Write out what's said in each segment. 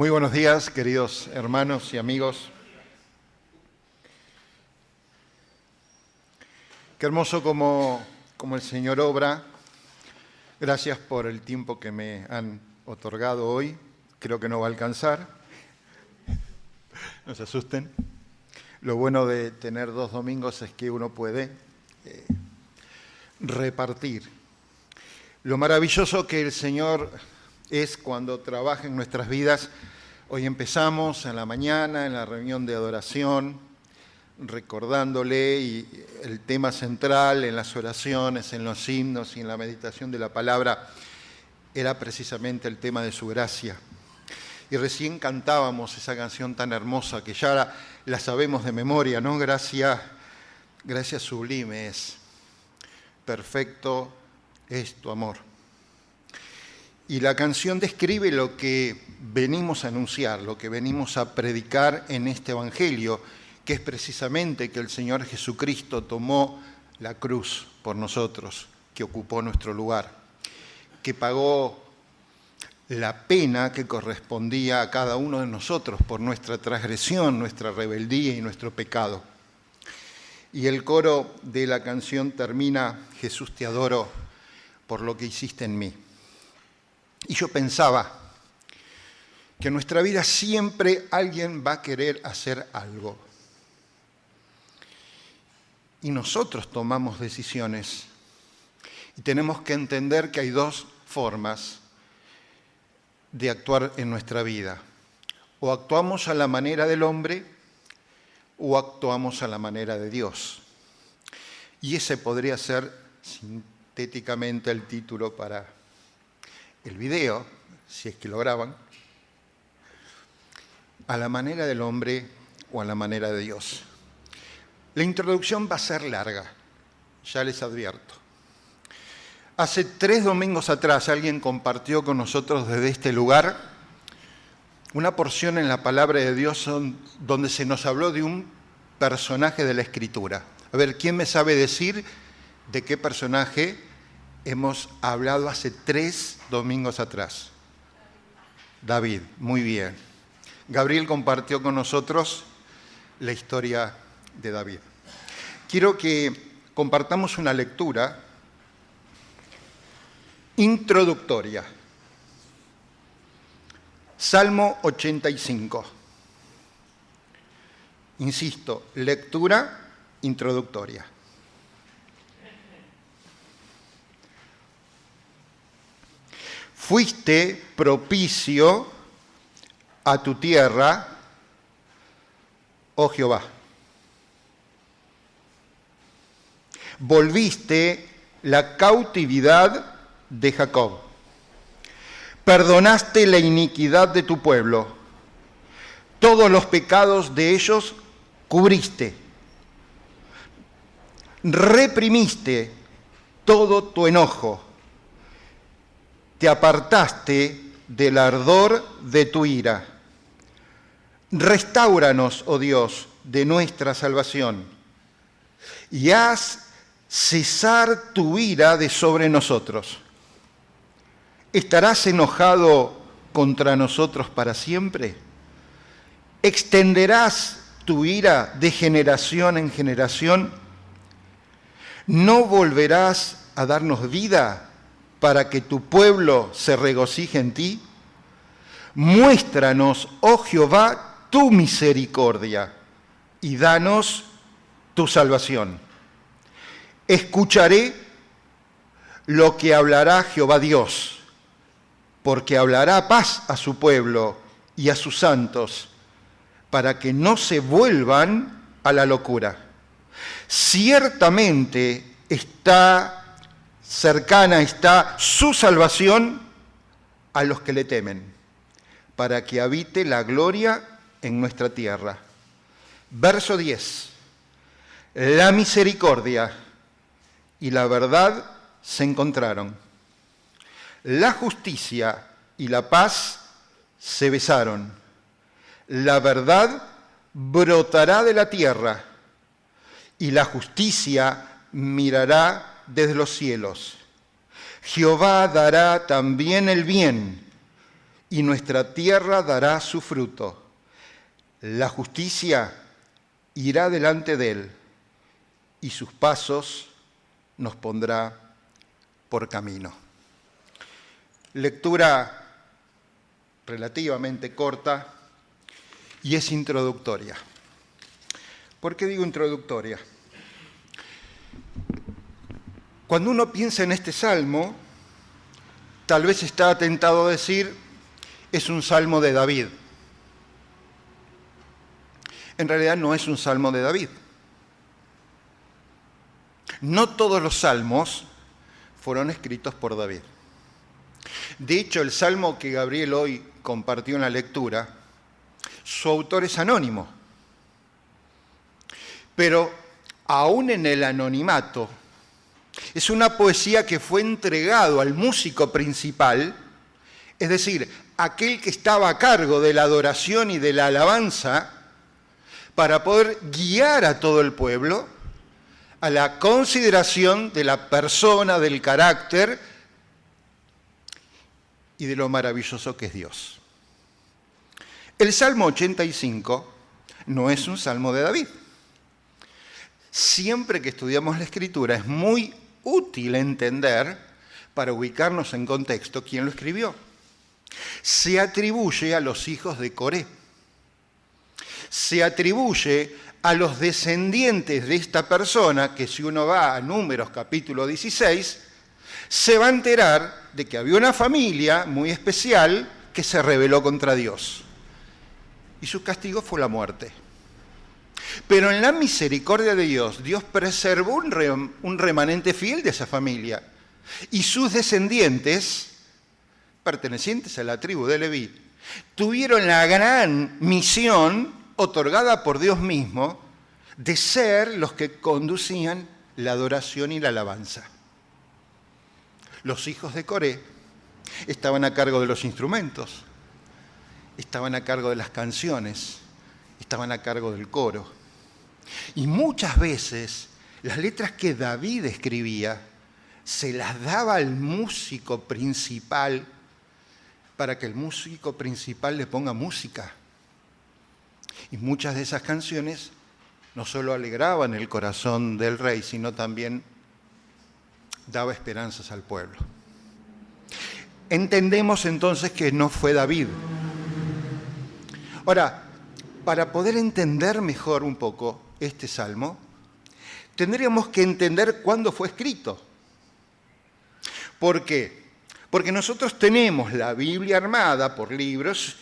Muy buenos días, queridos hermanos y amigos. Qué hermoso como el Señor obra. Gracias por el tiempo que me han otorgado hoy. Creo que no va a alcanzar. No se asusten. Lo bueno de tener 2 domingos es que uno puede repartir. Lo maravilloso que el Señor es cuando trabaja en nuestras vidas. Hoy empezamos en la mañana, en la reunión de adoración, recordándole y el tema central en las oraciones, en los himnos y en la meditación de la palabra era precisamente el tema de su gracia. Y recién cantábamos esa canción tan hermosa que ya la sabemos de memoria, ¿no? Gracia sublime es, perfecto es tu amor. Y la canción describe lo que venimos a anunciar, lo que venimos a predicar en este Evangelio, que es precisamente que el Señor Jesucristo tomó la cruz por nosotros, que ocupó nuestro lugar, que pagó la pena que correspondía a cada uno de nosotros por nuestra transgresión, nuestra rebeldía y nuestro pecado. Y el coro de la canción termina: Jesús, te adoro por lo que hiciste en mí. Y yo pensaba que en nuestra vida siempre alguien va a querer hacer algo. Y nosotros tomamos decisiones. Y tenemos que entender que hay 2 formas de actuar en nuestra vida. O actuamos a la manera del hombre o actuamos a la manera de Dios. Y ese podría ser sintéticamente el título para el video, si es que lo graban, a la manera del hombre o a la manera de Dios. La introducción va a ser larga, ya les advierto. Hace 3 domingos atrás alguien compartió con nosotros desde este lugar una porción en la palabra de Dios donde se nos habló de un personaje de la Escritura. A ver, ¿quién me sabe decir de qué personaje hemos hablado hace 3 domingos atrás? David, muy bien. Gabriel compartió con nosotros la historia de David. Quiero que compartamos una lectura introductoria. Salmo 85. Insisto, lectura introductoria. Fuiste propicio a tu tierra, oh Jehová. Volviste la cautividad de Jacob. Perdonaste la iniquidad de tu pueblo. Todos los pecados de ellos cubriste. Reprimiste todo tu enojo. Te apartaste del ardor de tu ira. Restáuranos, oh Dios, de nuestra salvación, y haz cesar tu ira de sobre nosotros. ¿Estarás enojado contra nosotros para siempre? ¿Extenderás tu ira de generación en generación? ¿No volverás a darnos vida para que tu pueblo se regocije en ti? Muéstranos, oh Jehová, tu misericordia y danos tu salvación. Escucharé lo que hablará Jehová Dios, porque hablará paz a su pueblo y a sus santos, para que no se vuelvan a la locura. Ciertamente está cercana está su salvación a los que le temen, para que habite la gloria en nuestra tierra. Verso 10. La misericordia y la verdad se encontraron. La justicia y la paz se besaron. La verdad brotará de la tierra y la justicia mirará desde los cielos. Jehová dará también el bien y nuestra tierra dará su fruto. La justicia irá delante de él, y sus pasos nos pondrá por camino. Lectura relativamente corta y es introductoria. ¿Por qué digo introductoria? Cuando uno piensa en este salmo, tal vez está tentado a decir, es un salmo de David. En realidad no es un salmo de David. No todos los salmos fueron escritos por David. De hecho, el salmo que Gabriel hoy compartió en la lectura, su autor es anónimo. Pero aún en el anonimato, es una poesía que fue entregado al músico principal, es decir, aquel que estaba a cargo de la adoración y de la alabanza, para poder guiar a todo el pueblo a la consideración de la persona, del carácter y de lo maravilloso que es Dios. El Salmo 85 no es un salmo de David. Siempre que estudiamos la Escritura es muy útil entender, para ubicarnos en contexto, quién lo escribió. Se atribuye a los hijos de Coré. Se atribuye a los descendientes de esta persona, que si uno va a Números capítulo 16, se va a enterar de que había una familia muy especial que se rebeló contra Dios. Y su castigo fue la muerte. Pero en la misericordia de Dios, Dios preservó un remanente fiel de esa familia. Y sus descendientes, pertenecientes a la tribu de Leví, tuvieron la gran misión otorgada por Dios mismo de ser los que conducían la adoración y la alabanza. Los hijos de Coré estaban a cargo de los instrumentos, estaban a cargo de las canciones, estaban a cargo del coro. Y muchas veces las letras que David escribía se las daba al músico principal para que el músico principal le ponga música. Y muchas de esas canciones no solo alegraban el corazón del rey, sino también daba esperanzas al pueblo. Entendemos entonces que no fue David. Ahora, para poder entender mejor un poco este salmo, tendríamos que entender cuándo fue escrito. ¿Por qué? Porque nosotros tenemos la Biblia armada por libros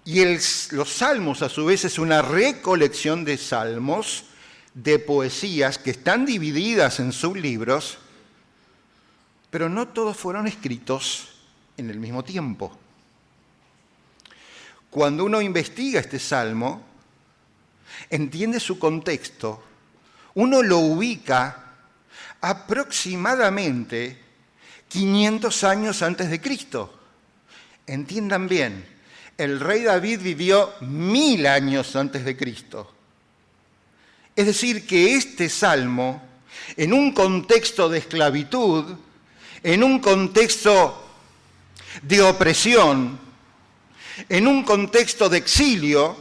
y los salmos a su vez es una recolección de salmos, de poesías que están divididas en sublibros, pero no todos fueron escritos en el mismo tiempo. Cuando uno investiga este salmo, entiende su contexto, uno lo ubica aproximadamente 500 años antes de Cristo. Entiendan bien, el rey David vivió 1000 años antes de Cristo. Es decir, que este salmo, en un contexto de esclavitud, en un contexto de opresión, en un contexto de exilio,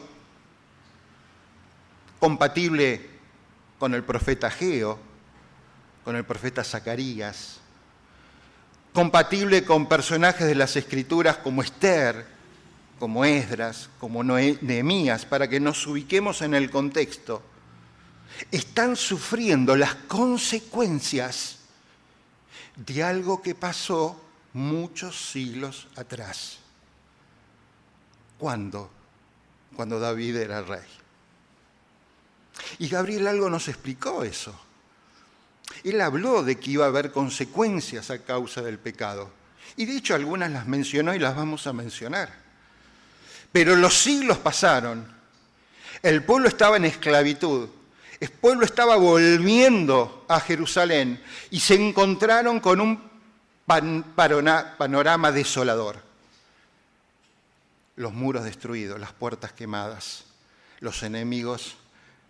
compatible con el profeta Ageo, con el profeta Zacarías, compatible con personajes de las Escrituras como Esther, como Esdras, como Nehemías, para que nos ubiquemos en el contexto, están sufriendo las consecuencias de algo que pasó muchos siglos atrás. ¿Cuándo? Cuando David era rey. Y Gabriel algo nos explicó eso. Él habló de que iba a haber consecuencias a causa del pecado. Y de hecho algunas las mencionó y las vamos a mencionar. Pero los siglos pasaron. El pueblo estaba en esclavitud. El pueblo estaba volviendo a Jerusalén y se encontraron con un panorama desolador. Los muros destruidos, las puertas quemadas, los enemigos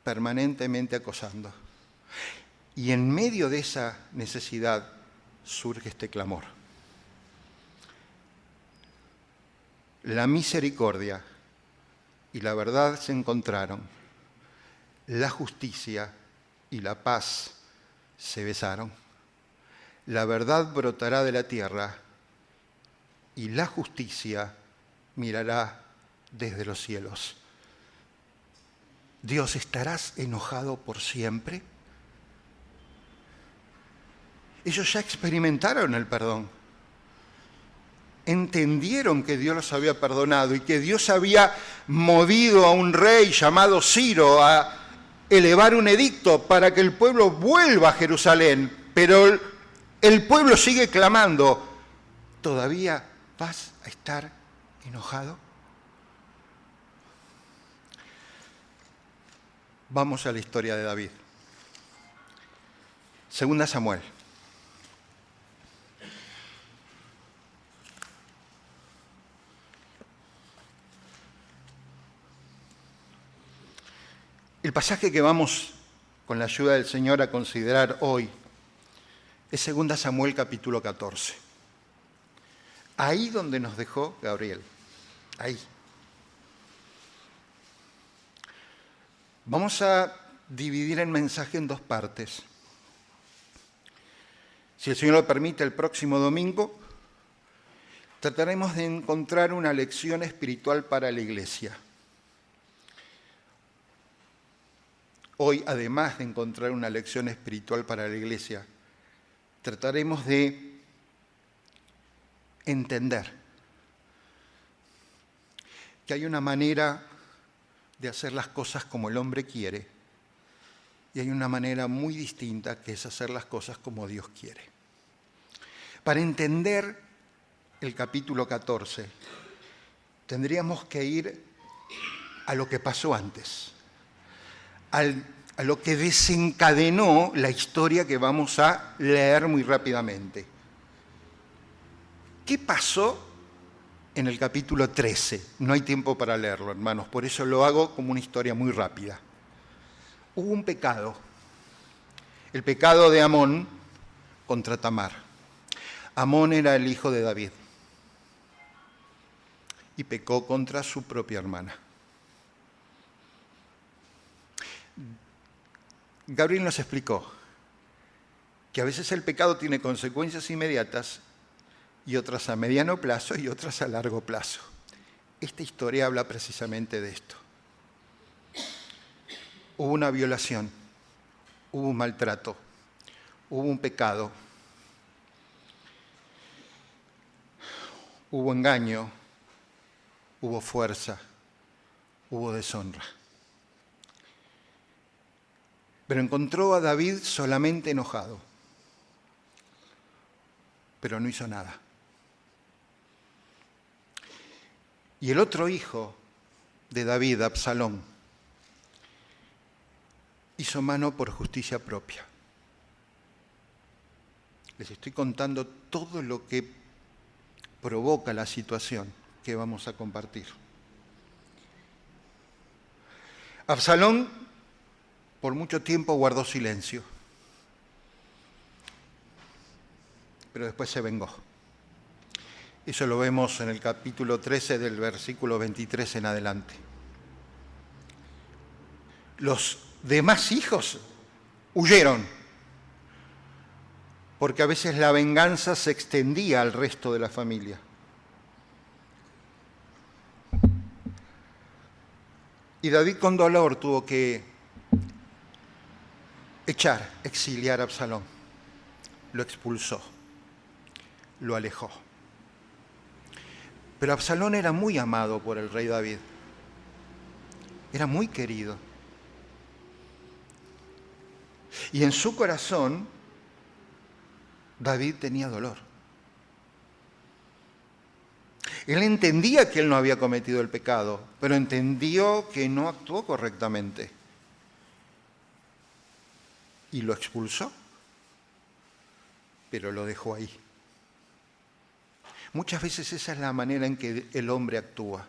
permanentemente acosando. Y en medio de esa necesidad surge este clamor. La misericordia y la verdad se encontraron. La justicia y la paz se besaron. La verdad brotará de la tierra y la justicia mirará desde los cielos. Dios, ¿estarás enojado por siempre? Ellos ya experimentaron el perdón. Entendieron que Dios los había perdonado y que Dios había movido a un rey llamado Ciro a elevar un edicto para que el pueblo vuelva a Jerusalén. Pero el pueblo sigue clamando, ¿todavía vas a estar enojado? Vamos a la historia de David. Segunda Samuel. El pasaje que vamos, con la ayuda del Señor, a considerar hoy es 2 Samuel capítulo 14. Ahí donde nos dejó Gabriel. Ahí. Vamos a dividir el mensaje en dos partes. Si el Señor lo permite, el próximo domingo trataremos de encontrar una lección espiritual para la iglesia. Hoy, además de encontrar una lección espiritual para la iglesia, trataremos de entender que hay una manera de hacer las cosas como el hombre quiere y hay una manera muy distinta que es hacer las cosas como Dios quiere. Para entender el capítulo 14, tendríamos que ir a lo que pasó antes, a lo que desencadenó la historia que vamos a leer muy rápidamente. ¿Qué pasó en el capítulo 13? No hay tiempo para leerlo, hermanos, por eso lo hago como una historia muy rápida. Hubo un pecado, el pecado de Amón contra Tamar. Amón era el hijo de David y pecó contra su propia hermana. Gabriel nos explicó que a veces el pecado tiene consecuencias inmediatas y otras a mediano plazo y otras a largo plazo. Esta historia habla precisamente de esto. Hubo una violación, hubo un maltrato, hubo un pecado, hubo engaño, hubo fuerza, hubo deshonra. Pero encontró a David solamente enojado, pero no hizo nada. Y el otro hijo de David, Absalón, hizo mano por justicia propia. Les estoy contando todo lo que provoca la situación que vamos a compartir. Absalón por mucho tiempo guardó silencio, pero después se vengó. Eso lo vemos en el capítulo 13 del versículo 23 en adelante. Los demás hijos huyeron, porque a veces la venganza se extendía al resto de la familia. Y David con dolor tuvo que exiliar a Absalón. Lo expulsó, lo alejó. Pero Absalón era muy amado por el rey David. Era muy querido. Y en su corazón, David tenía dolor. Él entendía que él no había cometido el pecado, pero entendió que no actuó correctamente. Y lo expulsó, pero lo dejó ahí. Muchas veces esa es la manera en que el hombre actúa.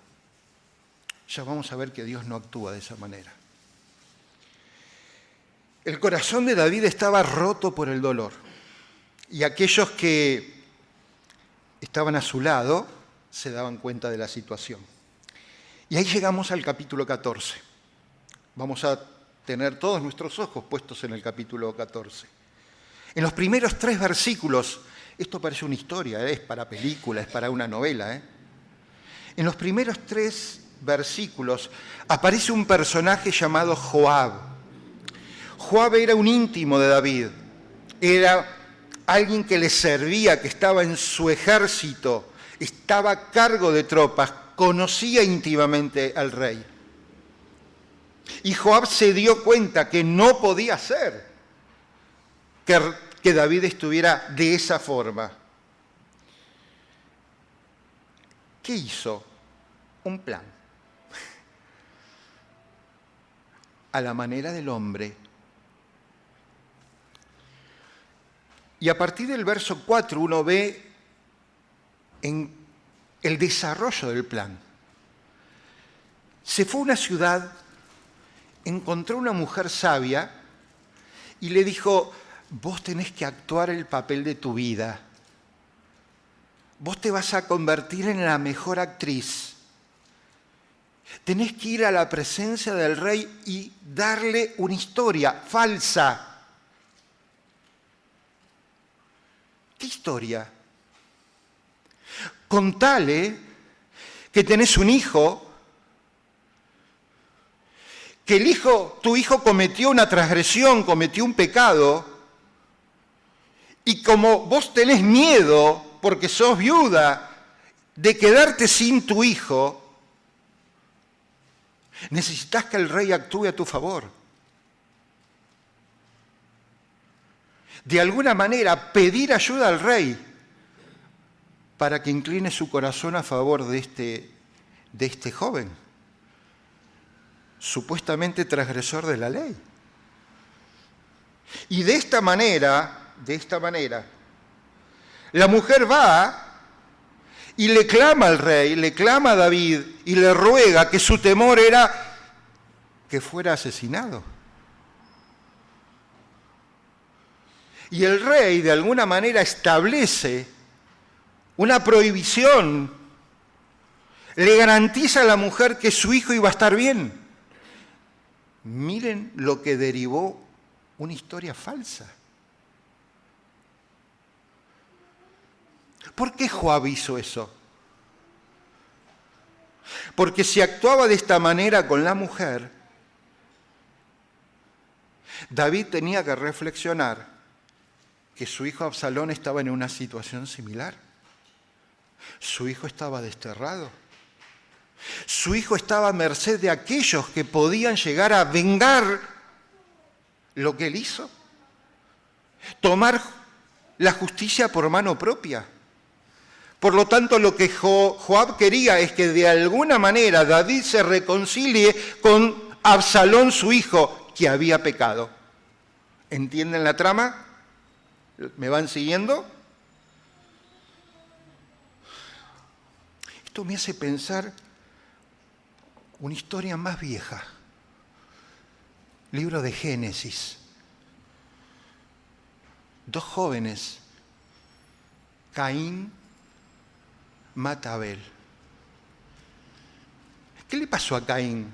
Ya vamos a ver que Dios no actúa de esa manera. El corazón de David estaba roto por el dolor. Y aquellos que estaban a su lado se daban cuenta de la situación. Y ahí llegamos al capítulo 14. Vamos a tener todos nuestros ojos puestos en el capítulo 14. En los primeros 3 versículos, esto parece una historia, es para película, es para una novela. En los primeros 3 versículos aparece un personaje llamado Joab. Joab era un íntimo de David, era alguien que le servía, que estaba en su ejército, estaba a cargo de tropas, conocía íntimamente al rey. Y Joab se dio cuenta que no podía ser que David estuviera de esa forma. ¿Qué hizo? Un plan. A la manera del hombre. Y a partir del verso 4 uno ve en el desarrollo del plan. Se fue a una ciudad, encontró una mujer sabia y le dijo: vos tenés que actuar el papel de tu vida. Vos te vas a convertir en la mejor actriz. Tenés que ir a la presencia del rey y darle una historia falsa. ¿Qué historia? Contale que tenés un hijo, que tu hijo cometió una transgresión, cometió un pecado, y como vos tenés miedo, porque sos viuda, de quedarte sin tu hijo, necesitas que el rey actúe a tu favor. De alguna manera, pedir ayuda al rey para que incline su corazón a favor de este joven, supuestamente transgresor de la ley. Y de esta manera, la mujer va y le clama al rey, le clama a David y le ruega, que su temor era que fuera asesinado. Y el rey de alguna manera establece una prohibición, le garantiza a la mujer que su hijo iba a estar bien. Miren lo que derivó una historia falsa. ¿Por qué Joab hizo eso? Porque si actuaba de esta manera con la mujer, David tenía que reflexionar que su hijo Absalón estaba en una situación similar. Su hijo estaba desterrado. Su hijo estaba a merced de aquellos que podían llegar a vengar lo que él hizo. Tomar la justicia por mano propia. Por lo tanto, lo que Joab quería es que de alguna manera David se reconcilie con Absalón, su hijo, que había pecado. ¿Entienden la trama? ¿Me van siguiendo? Esto me hace pensar una historia más vieja. Libro de Génesis. 2 jóvenes. Caín mata a Abel. ¿Qué le pasó a Caín?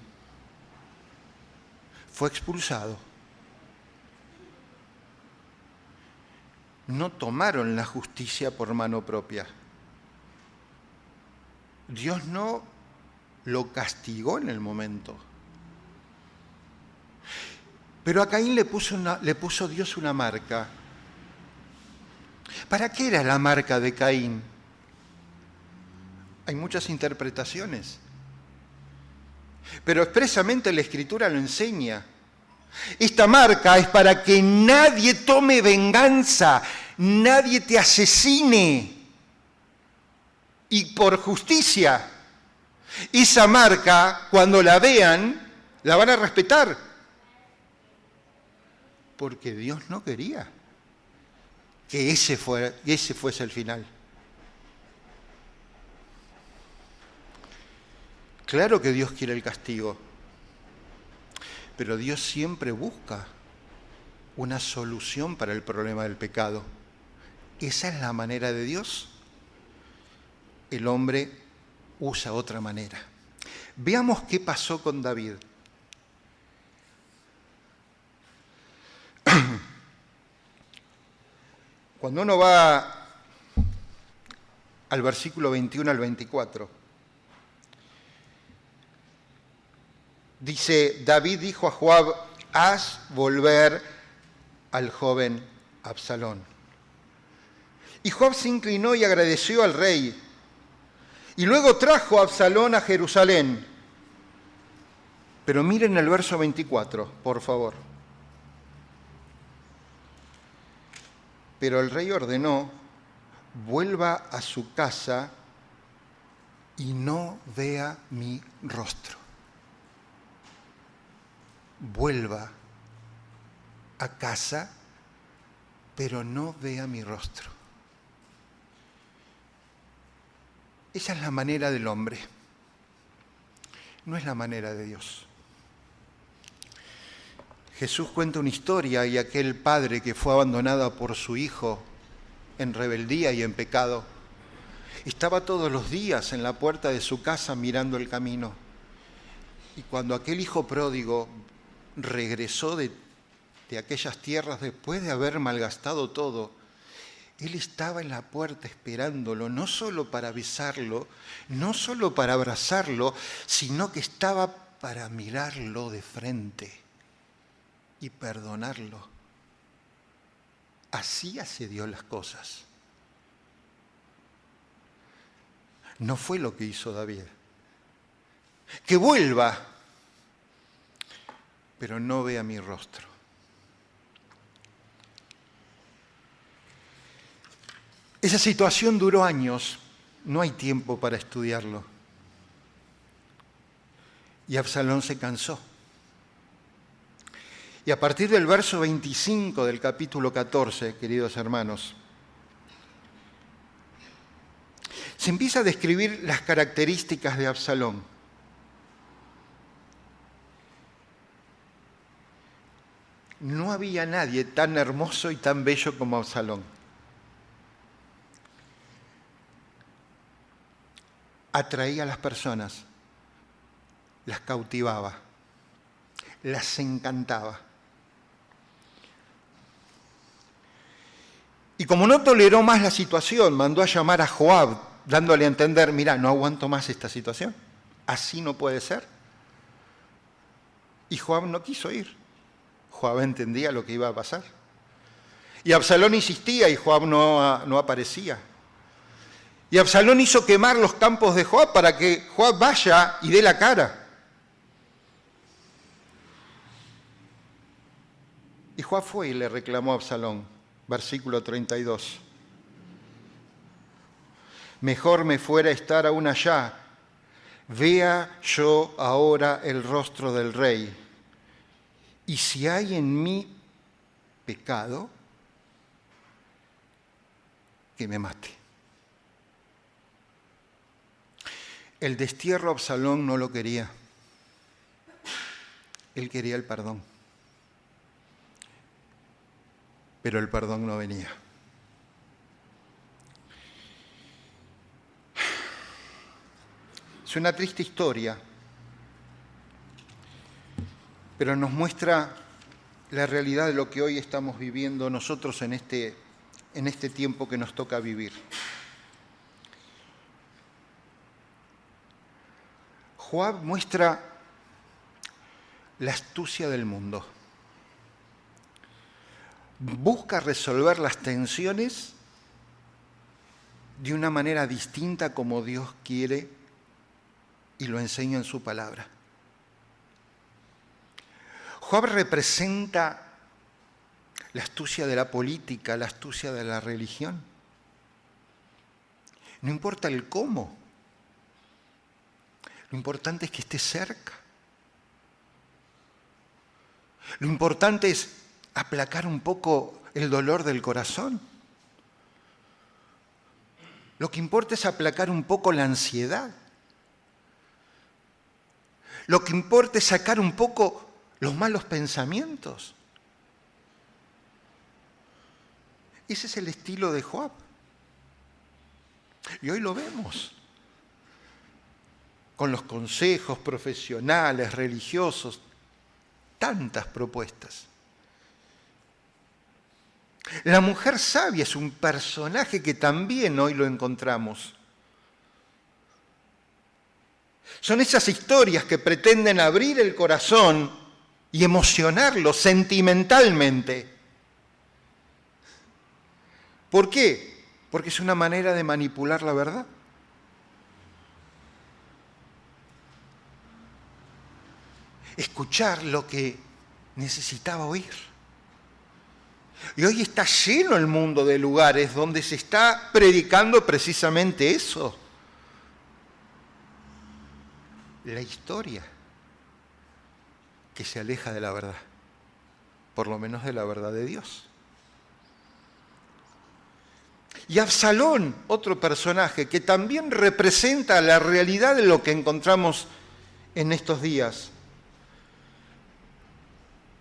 Fue expulsado. No tomaron la justicia por mano propia. Dios no lo castigó en el momento. Pero a Caín le puso Dios una marca. ¿Para qué era la marca de Caín? Hay muchas interpretaciones. Pero expresamente la Escritura lo enseña. Esta marca es para que nadie tome venganza, nadie te asesine. Y por justicia, esa marca, cuando la vean, la van a respetar. Porque Dios no quería que ese fuese el final. Claro que Dios quiere el castigo. Pero Dios siempre busca una solución para el problema del pecado. Esa es la manera de Dios. El hombre usa otra manera. Veamos qué pasó con David. Cuando uno va al versículo 21 al 24, dice, David dijo a Joab, haz volver al joven Absalón. Y Joab se inclinó y agradeció al rey. Y luego trajo a Absalón a Jerusalén. Pero miren el verso 24, por favor. Pero el rey ordenó, vuelva a su casa y no vea mi rostro. Vuelva a casa, pero no vea mi rostro. Esa es la manera del hombre, no es la manera de Dios. Jesús cuenta una historia y aquel padre que fue abandonado por su hijo en rebeldía y en pecado, estaba todos los días en la puerta de su casa mirando el camino. Y cuando aquel hijo pródigo regresó de aquellas tierras después de haber malgastado todo, él estaba en la puerta esperándolo, no solo para besarlo, no solo para abrazarlo, sino que estaba para mirarlo de frente y perdonarlo. Así hace Dios las cosas. No fue lo que hizo David. Que vuelva, pero no vea mi rostro. Esa situación duró años, no hay tiempo para estudiarlo. Y Absalón se cansó. Y a partir del verso 25 del capítulo 14, queridos hermanos, se empieza a describir las características de Absalón. No había nadie tan hermoso y tan bello como Absalón. Atraía a las personas, las cautivaba, las encantaba. Y como no toleró más la situación, mandó a llamar a Joab, dándole a entender, mira, no aguanto más esta situación, así no puede ser. Y Joab no quiso ir. Joab entendía lo que iba a pasar. Y Absalón insistía y Joab no aparecía. Y Absalón hizo quemar los campos de Joab para que Joab vaya y dé la cara. Y Joab fue y le reclamó a Absalón, versículo 32. Mejor me fuera estar aún allá, vea yo ahora el rostro del rey. Y si hay en mí pecado, que me mate. El destierro a Absalón no lo quería. Él quería el perdón. Pero el perdón no venía. Es una triste historia, pero nos muestra la realidad de lo que hoy estamos viviendo nosotros en este tiempo que nos toca vivir. Joab muestra la astucia del mundo. Busca resolver las tensiones de una manera distinta como Dios quiere y lo enseña en su palabra. Joab representa la astucia de la política, la astucia de la religión. No importa el cómo, lo importante es que esté cerca. Lo importante es aplacar un poco el dolor del corazón. Lo que importa es aplacar un poco la ansiedad. Lo que importa es sacar un poco los malos pensamientos. Ese es el estilo de Joab. Y hoy lo vemos. con los consejos profesionales, religiosos, tantas propuestas. La mujer sabia es un personaje que también hoy lo encontramos. Son esas historias que pretenden abrir el corazón y emocionarlo sentimentalmente. ¿Por qué? Porque es una manera de manipular la verdad. Escuchar lo que necesitaba oír. Y hoy está lleno el mundo de lugares donde se está predicando precisamente eso. La historia que se aleja de la verdad, por lo menos de la verdad de Dios. Y Absalón, otro personaje que también representa la realidad de lo que encontramos en estos días.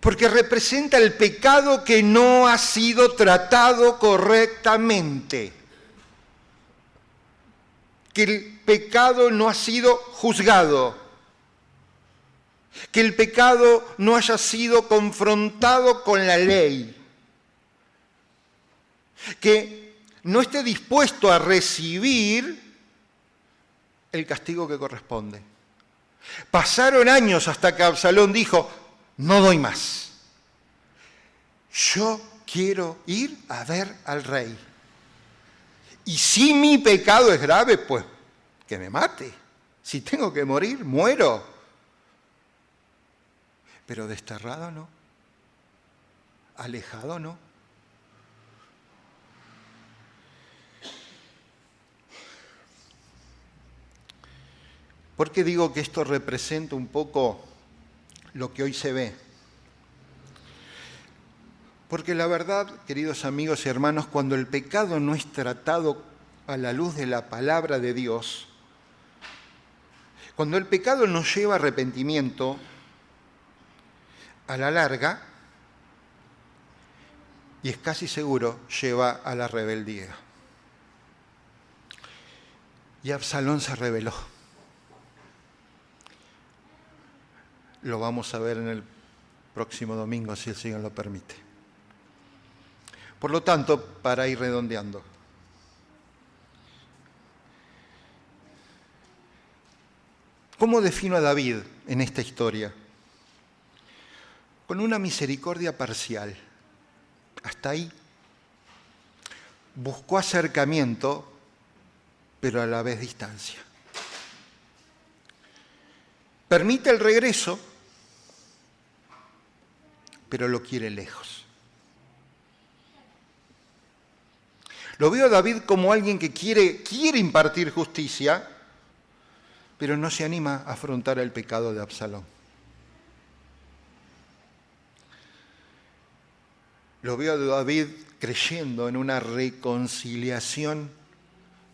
Porque representa el pecado que no ha sido tratado correctamente. Que el pecado no ha sido juzgado. Que el pecado no haya sido confrontado con la ley. Que no esté dispuesto a recibir el castigo que corresponde. Pasaron años hasta que Absalón dijo: no doy más. Yo quiero ir a ver al rey. Y si mi pecado es grave, pues que me mate. Si tengo que morir, muero. Pero desterrado no. Alejado no. ¿Por qué digo que esto representa un poco lo que hoy se ve? Porque la verdad, queridos amigos y hermanos, cuando el pecado no es tratado a la luz de la palabra de Dios, cuando el pecado nos lleva a arrepentimiento, a la larga, y es casi seguro, lleva a la rebeldía. Y Absalón se rebeló. Lo vamos a ver en el próximo domingo, si el Señor lo permite. Por lo tanto, para ir redondeando, ¿cómo defino a David en esta historia? Con una misericordia parcial. Hasta ahí. Buscó acercamiento, pero a la vez distancia. Permite el regreso, pero lo quiere lejos. Lo veo a David como alguien que quiere impartir justicia, pero no se anima a afrontar el pecado de Absalón. Lo veo a David creyendo en una reconciliación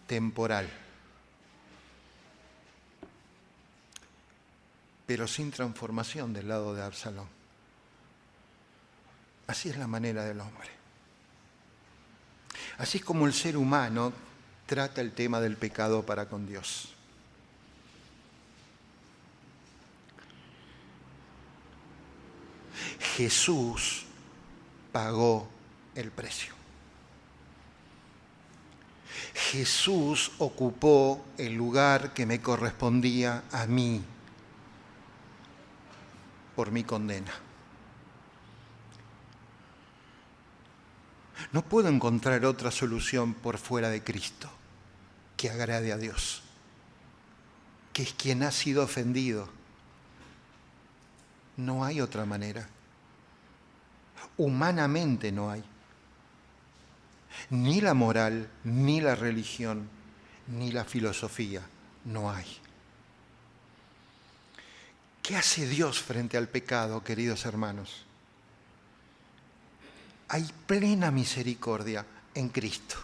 temporal, pero sin transformación del lado de Absalón. Así es la manera del hombre. Así es como el ser humano trata el tema del pecado para con Dios. Jesús pagó el precio. Jesús ocupó el lugar que me correspondía a mí por mi condena. No puedo encontrar otra solución por fuera de Cristo que agrade a Dios, que es quien ha sido ofendido. No hay otra manera. Humanamente no hay. Ni la moral, ni la religión, ni la filosofía, no hay. ¿Qué hace Dios frente al pecado, queridos hermanos? Hay plena misericordia en Cristo.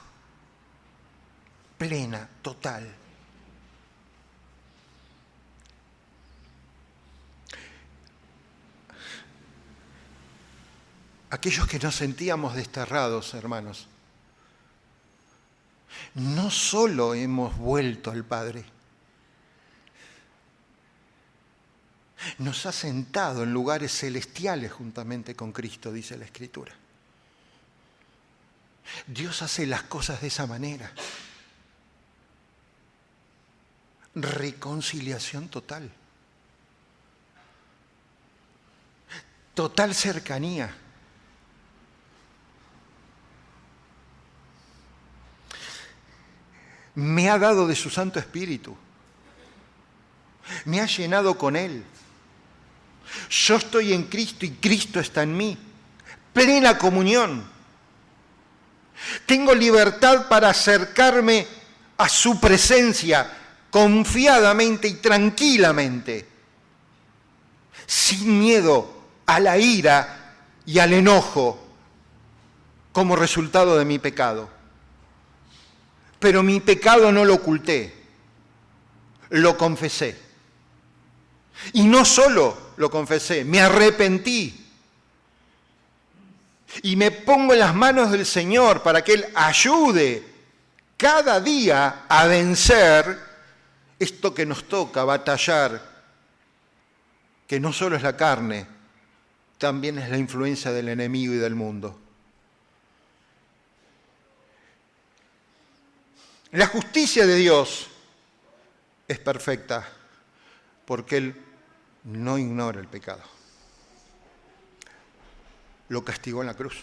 Plena, total. Aquellos que nos sentíamos desterrados, hermanos, no solo hemos vuelto al Padre, Nos ha sentado en lugares celestiales juntamente con Cristo, dice la Escritura. Dios hace las cosas de esa manera. Reconciliación total. Total cercanía. Me ha dado de su Santo Espíritu. Me ha llenado con Él. Yo estoy en Cristo y Cristo está en mí. Plena comunión. Tengo libertad para acercarme a su presencia confiadamente y tranquilamente, sin miedo a la ira y al enojo como resultado de mi pecado. Pero mi pecado no lo oculté, lo confesé. Y no solo lo confesé, me arrepentí. Y me pongo en las manos del Señor para que Él ayude cada día a vencer esto que nos toca, batallar, que no solo es la carne, también es la influencia del enemigo y del mundo. La justicia de Dios es perfecta porque Él no ignora el pecado. Lo castigó en la cruz.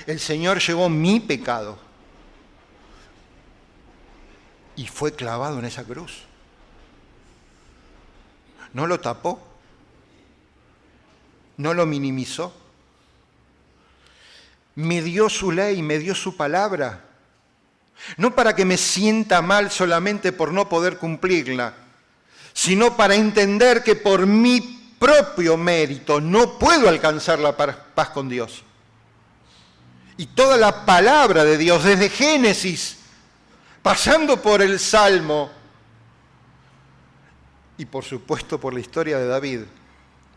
El Señor llevó mi pecado y fue clavado en esa cruz. No lo tapó, no lo minimizó. Me dio su ley, me dio su palabra. No para que me sienta mal solamente por no poder cumplirla, sino para entender que por mi propio mérito no puedo alcanzar la paz con Dios. Y toda la palabra de Dios, desde Génesis, pasando por el Salmo y por supuesto por la historia de David,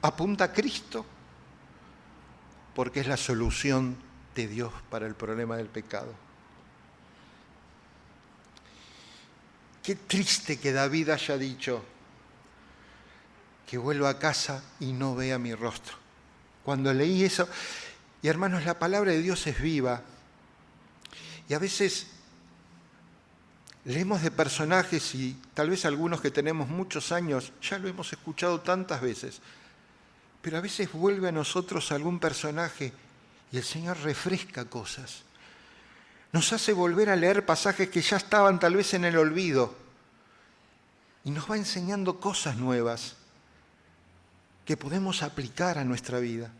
apunta a Cristo, porque es la solución de Dios para el problema del pecado. Qué triste que David haya dicho que vuelva a casa y no vea mi rostro. Cuando leí eso, y hermanos, la palabra de Dios es viva, y a veces leemos de personajes y tal vez algunos que tenemos muchos años ya lo hemos escuchado tantas veces, pero a veces vuelve a nosotros algún personaje y el Señor refresca cosas. Nos hace volver a leer pasajes que ya estaban tal vez en el olvido y nos va enseñando cosas nuevas que podemos aplicar a nuestra vida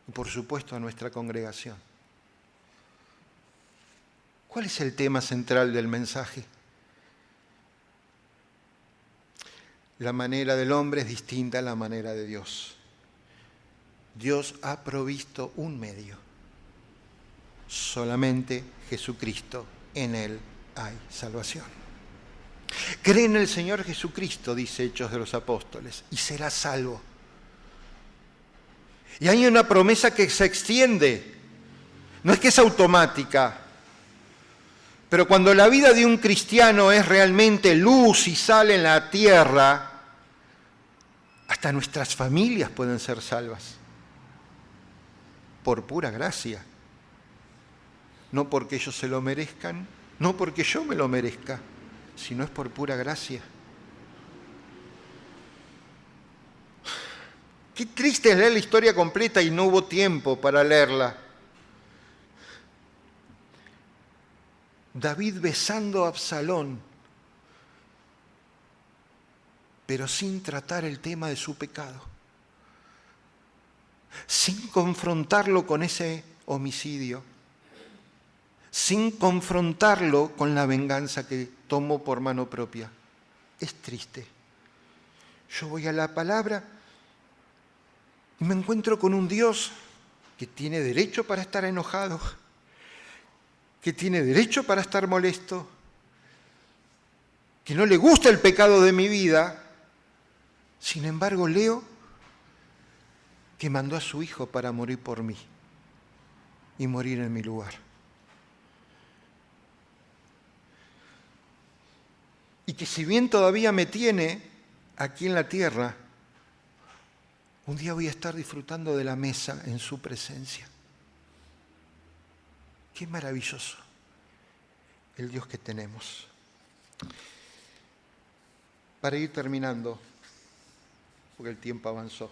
y por supuesto a nuestra congregación. ¿Cuál es el tema central del mensaje? La manera del hombre es distinta a la manera de Dios. Dios ha provisto un medio. Solamente Jesucristo, en Él hay salvación. Cree en el Señor Jesucristo, dice Hechos de los Apóstoles, y serás salvo. Y hay una promesa que se extiende. No es que es automática, pero cuando la vida de un cristiano es realmente luz y sal en la tierra, hasta nuestras familias pueden ser salvas. Por pura gracia. No porque ellos se lo merezcan, no porque yo me lo merezca, sino es por pura gracia. Qué triste es leer la historia completa y no hubo tiempo para leerla. David besando a Absalón, pero sin tratar el tema de su pecado, sin confrontarlo con ese homicidio, sin confrontarlo con la venganza que tomó por mano propia. Es triste. Yo voy a la palabra y me encuentro con un Dios que tiene derecho para estar enojado, que tiene derecho para estar molesto, que no le gusta el pecado de mi vida. Sin embargo, leo que mandó a su Hijo para morir por mí y morir en mi lugar. Y que si bien todavía me tiene aquí en la tierra, un día voy a estar disfrutando de la mesa en su presencia. Qué maravilloso el Dios que tenemos. Para ir terminando, porque el tiempo avanzó.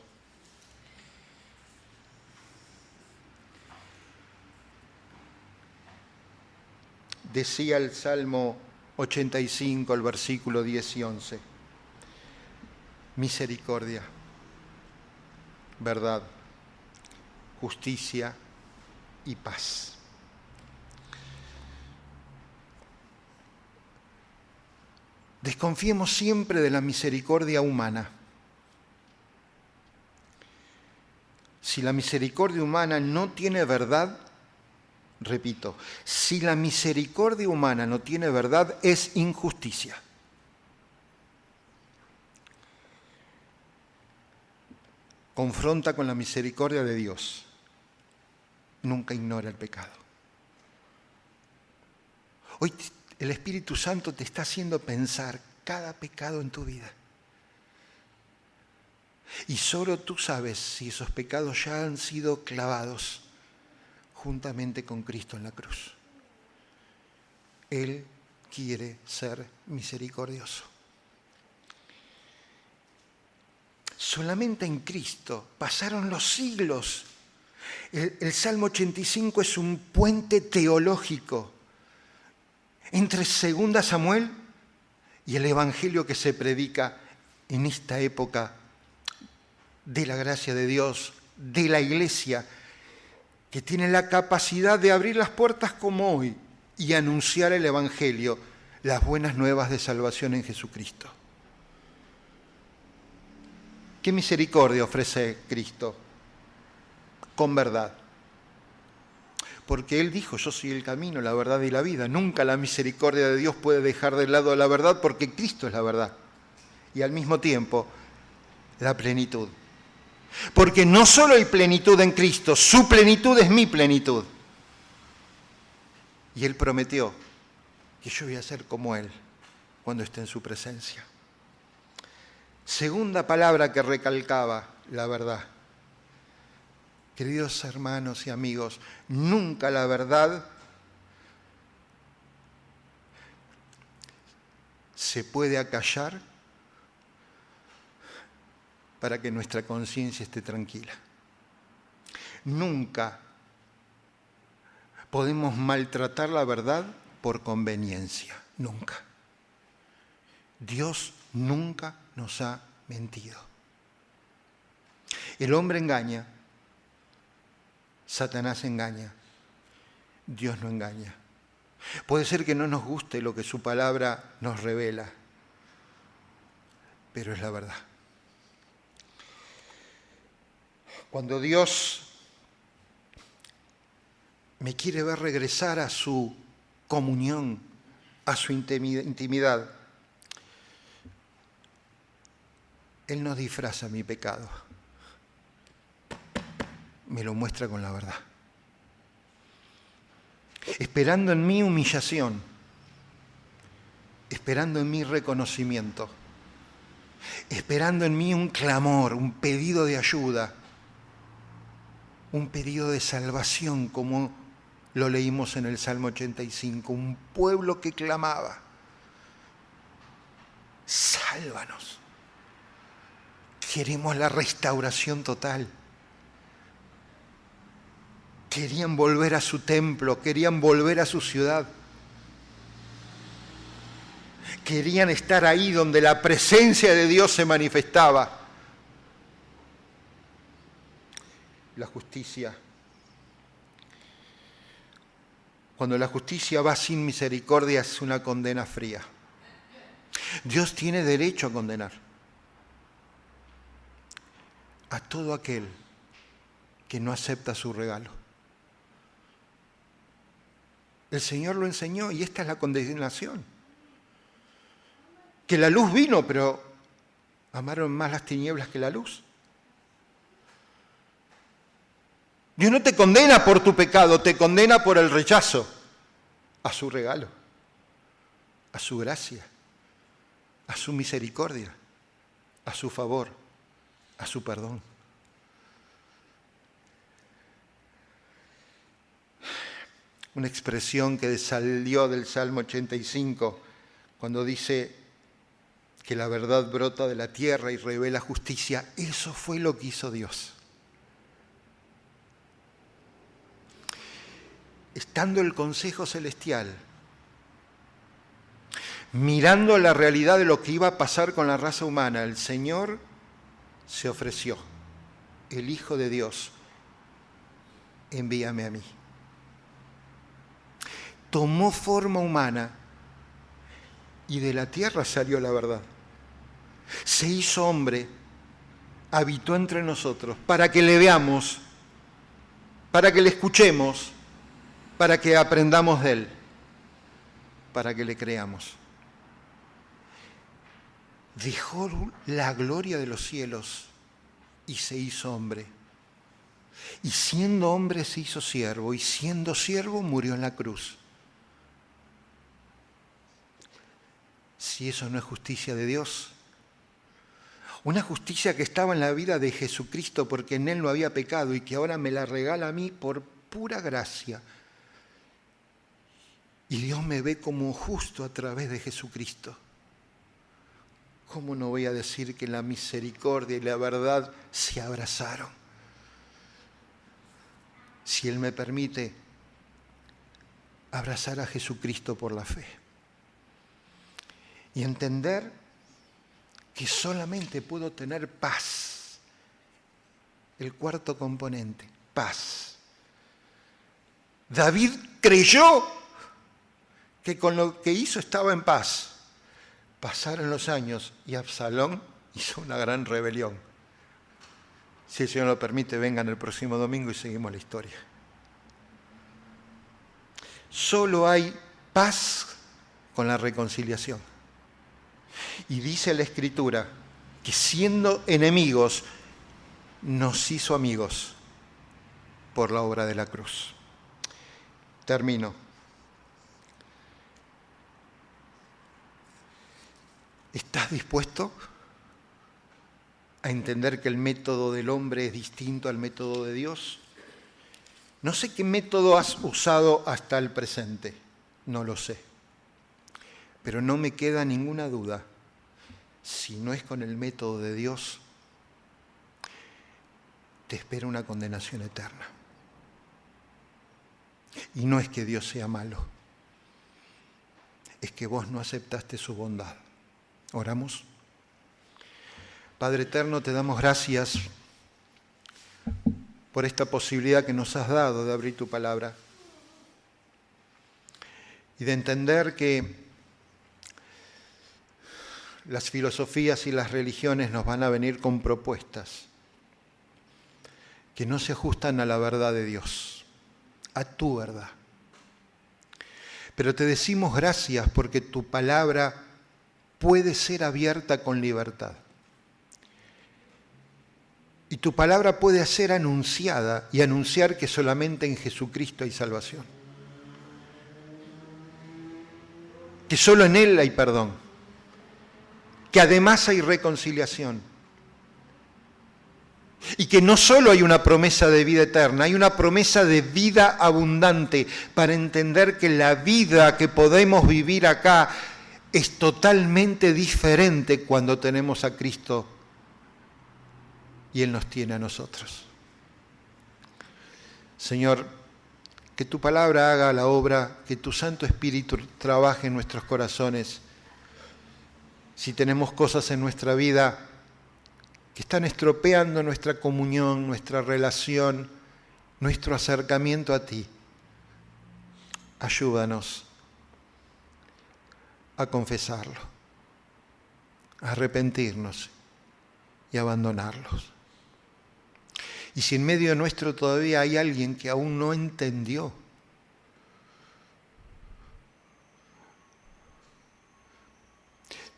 Decía el Salmo 85, el versículo 10 y 11. Misericordia, verdad, justicia y paz. Desconfiemos siempre de la misericordia humana. Si la misericordia humana no tiene verdad, repito, si la misericordia humana no tiene verdad, es injusticia. Confronta con la misericordia de Dios. Nunca ignora el pecado. Hoy el Espíritu Santo te está haciendo pensar cada pecado en tu vida. Y solo tú sabes si esos pecados ya han sido clavados juntamente con Cristo en la cruz. Él quiere ser misericordioso. Solamente en Cristo pasaron los siglos. El Salmo 85 es un puente teológico entre 2 Samuel y el Evangelio que se predica en esta época de la gracia de Dios, de la Iglesia, que tiene la capacidad de abrir las puertas como hoy y anunciar el Evangelio, las buenas nuevas de salvación en Jesucristo. ¿Qué misericordia ofrece Cristo? Con verdad. Porque Él dijo, yo soy el camino, la verdad y la vida. Nunca la misericordia de Dios puede dejar de lado la verdad porque Cristo es la verdad. Y al mismo tiempo, la plenitud. Porque no solo hay plenitud en Cristo, su plenitud es mi plenitud. Y Él prometió que yo voy a ser como Él cuando esté en su presencia. Segunda palabra que recalcaba, la verdad. Queridos hermanos y amigos, nunca la verdad se puede acallar para que nuestra conciencia esté tranquila. Nunca podemos maltratar la verdad por conveniencia, nunca. Dios nunca nos ha mentido. El hombre engaña, Satanás engaña, Dios no engaña. Puede ser que no nos guste lo que su palabra nos revela, pero es la verdad. Cuando Dios me quiere ver regresar a su comunión, a su intimidad, Él no disfraza mi pecado, me lo muestra con la verdad. Esperando en mí humillación, esperando en mí reconocimiento, esperando en mí un clamor, un pedido de ayuda, un pedido de salvación, como lo leímos en el Salmo 85, un pueblo que clamaba, sálvanos. Queremos la restauración total. Querían volver a su templo, querían volver a su ciudad. Querían estar ahí donde la presencia de Dios se manifestaba. La justicia. Cuando la justicia va sin misericordia es una condena fría. Dios tiene derecho a condenar a todo aquel que no acepta su regalo. El Señor lo enseñó y esta es la condenación. Que la luz vino, pero amaron más las tinieblas que la luz. Dios no te condena por tu pecado, te condena por el rechazo a su regalo, a su gracia. a su misericordia, a su favor, a su perdón. Una expresión que salió del Salmo 85, cuando dice que la verdad brota de la tierra y revela justicia. Eso fue lo que hizo Dios. Estando el Consejo Celestial, mirando la realidad de lo que iba a pasar con la raza humana, el Señor se ofreció. El Hijo de Dios, envíame a mí. Tomó forma humana y de la tierra salió la verdad. Se hizo hombre, habitó entre nosotros, para que le veamos, para que le escuchemos, para que aprendamos de él, para que le creamos. Dejó la gloria de los cielos y se hizo hombre. Y siendo hombre se hizo siervo, y siendo siervo murió en la cruz. Si eso no es justicia de Dios, una justicia que estaba en la vida de Jesucristo porque en Él no había pecado y que ahora me la regala a mí por pura gracia. Y Dios me ve como justo a través de Jesucristo. ¿Cómo no voy a decir que la misericordia y la verdad se abrazaron? Si Él me permite abrazar a Jesucristo por la fe. Y entender que solamente puedo tener paz. El cuarto componente, paz. David creyó que con lo que hizo estaba en paz. Pasaron los años y Absalón hizo una gran rebelión. Si el Señor lo permite, vengan el próximo domingo y seguimos la historia. Solo hay paz con la reconciliación. Y dice la Escritura que siendo enemigos nos hizo amigos por la obra de la cruz. Termino. ¿Estás dispuesto a entender que el método del hombre es distinto al método de Dios? No sé qué método has usado hasta el presente, no lo sé. Pero no me queda ninguna duda, si no es con el método de Dios, te espera una condenación eterna. Y no es que Dios sea malo, es que vos no aceptaste su bondad. ¿Oramos? Padre eterno, te damos gracias por esta posibilidad que nos has dado de abrir tu palabra y de entender que las filosofías y las religiones nos van a venir con propuestas que no se ajustan a la verdad de Dios, a tu verdad. Pero te decimos gracias porque tu palabra puede ser abierta con libertad. Y tu palabra puede ser anunciada y anunciar que solamente en Jesucristo hay salvación. Que solo en Él hay perdón. Que además hay reconciliación. Y que no solo hay una promesa de vida eterna, hay una promesa de vida abundante para entender que la vida que podemos vivir acá es totalmente diferente cuando tenemos a Cristo y Él nos tiene a nosotros. Señor, que tu palabra haga la obra, que tu Santo Espíritu trabaje en nuestros corazones. Si tenemos cosas en nuestra vida que están estropeando nuestra comunión, nuestra relación, nuestro acercamiento a ti, ayúdanos a confesarlo, a arrepentirnos y abandonarlos. Y si en medio nuestro todavía hay alguien que aún no entendió,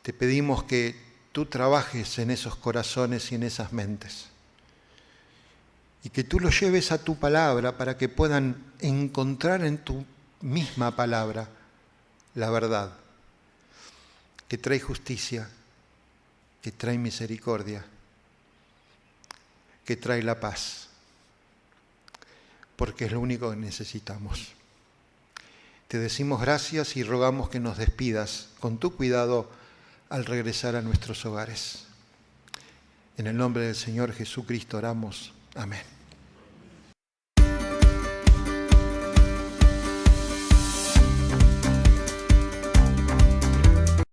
te pedimos que tú trabajes en esos corazones y en esas mentes. Y que tú los lleves a tu palabra para que puedan encontrar en tu misma palabra la verdad, que trae justicia, que trae misericordia, que trae la paz, porque es lo único que necesitamos. Te decimos gracias y rogamos que nos despidas con tu cuidado al regresar a nuestros hogares. En el nombre del Señor Jesucristo oramos. Amén.